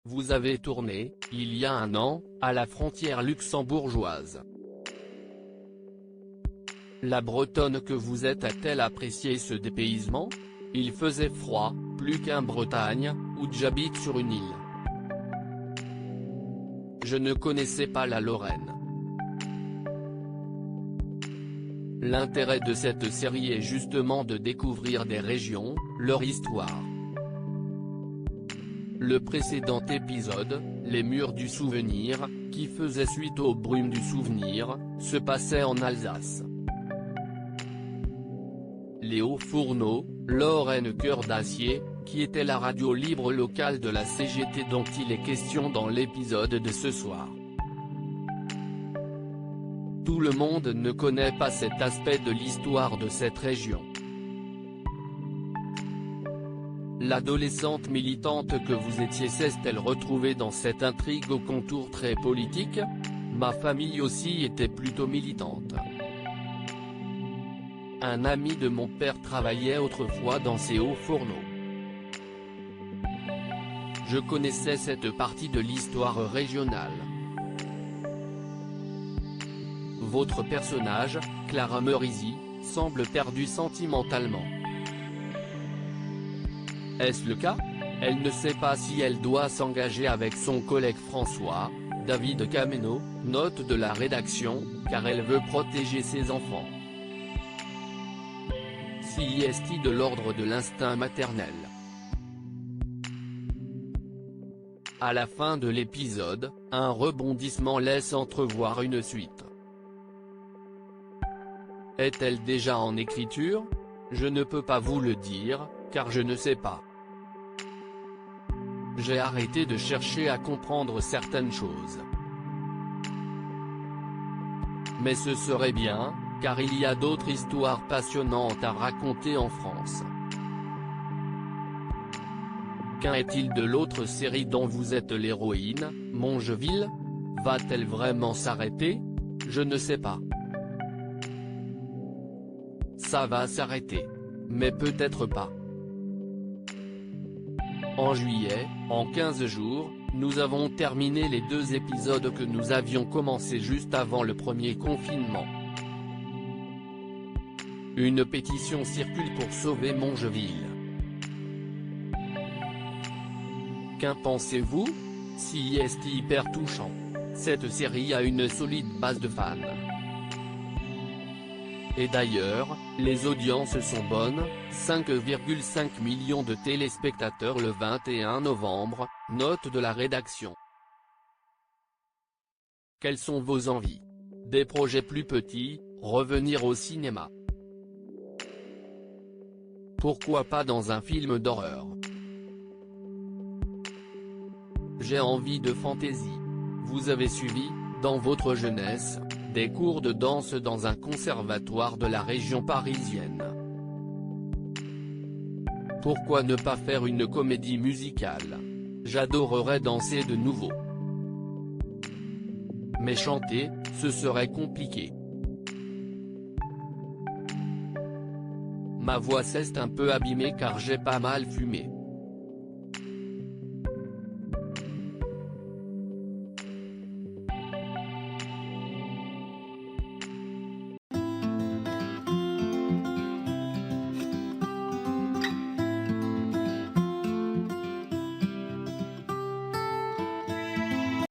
Vous avez tourné, il y a un an, à la frontière luxembourgeoise. La Bretonne que vous êtes a-t-elle apprécié ce dépaysement? Il faisait froid, plus qu'en Bretagne, où j'habite sur une île. Je ne connaissais pas la Lorraine. L'intérêt de cette série est justement de découvrir des régions, leur histoire. Le précédent épisode, Les Murs du Souvenir, qui faisait suite aux Brumes du Souvenir, se passait en Alsace. Les Hauts-Fourneaux, Lorraine Cœur d'Acier, qui était la radio libre locale de la CGT dont il est question dans l'épisode de ce soir. Tout le monde ne connaît pas cet aspect de l'histoire de cette région. L'adolescente militante que vous étiez s'est-elle retrouvée dans cette intrigue au contour très politique? Ma famille aussi était plutôt militante. Un ami de mon père travaillait autrefois dans ces Hauts-Fourneaux. Je connaissais cette partie de l'histoire régionale. Votre personnage, Clara Merisi, semble perdue sentimentalement. Est-ce le cas? Elle ne sait pas si elle doit s'engager avec son collègue François, David Cameno, note de la rédaction, car elle veut protéger ses enfants. Si est-il de l'ordre de l'instinct maternel? À la fin de l'épisode, un rebondissement laisse entrevoir une suite. Est-elle déjà en écriture? Je ne peux pas vous le dire, car je ne sais pas. J'ai arrêté de chercher à comprendre certaines choses. Mais ce serait bien, car il y a d'autres histoires passionnantes à raconter en France. Qu'en est-il de l'autre série dont vous êtes l'héroïne, Mongeville? Va-t-elle vraiment s'arrêter? Je ne sais pas. Ça va s'arrêter. Mais peut-être pas. En juillet, en 15 jours, nous avons terminé les 2 épisodes que nous avions commencé juste avant le premier confinement. Une pétition circule pour sauver Mongeville. Qu'en pensez-vous? Si est hyper touchant. Cette série a une solide base de fans. Et d'ailleurs, les audiences sont bonnes, 5,5 millions de téléspectateurs le 21 novembre, note de la rédaction. Quelles sont vos envies? Des projets plus petits, revenir au cinéma. Pourquoi pas dans un film d'horreur? J'ai envie de fantaisie. Vous avez suivi, dans votre jeunesse, des cours de danse dans un conservatoire de la région parisienne. Pourquoi ne pas faire une comédie musicale? J'adorerais danser de nouveau. Mais chanter, ce serait compliqué. Ma voix s'est un peu abîmée car j'ai pas mal fumé.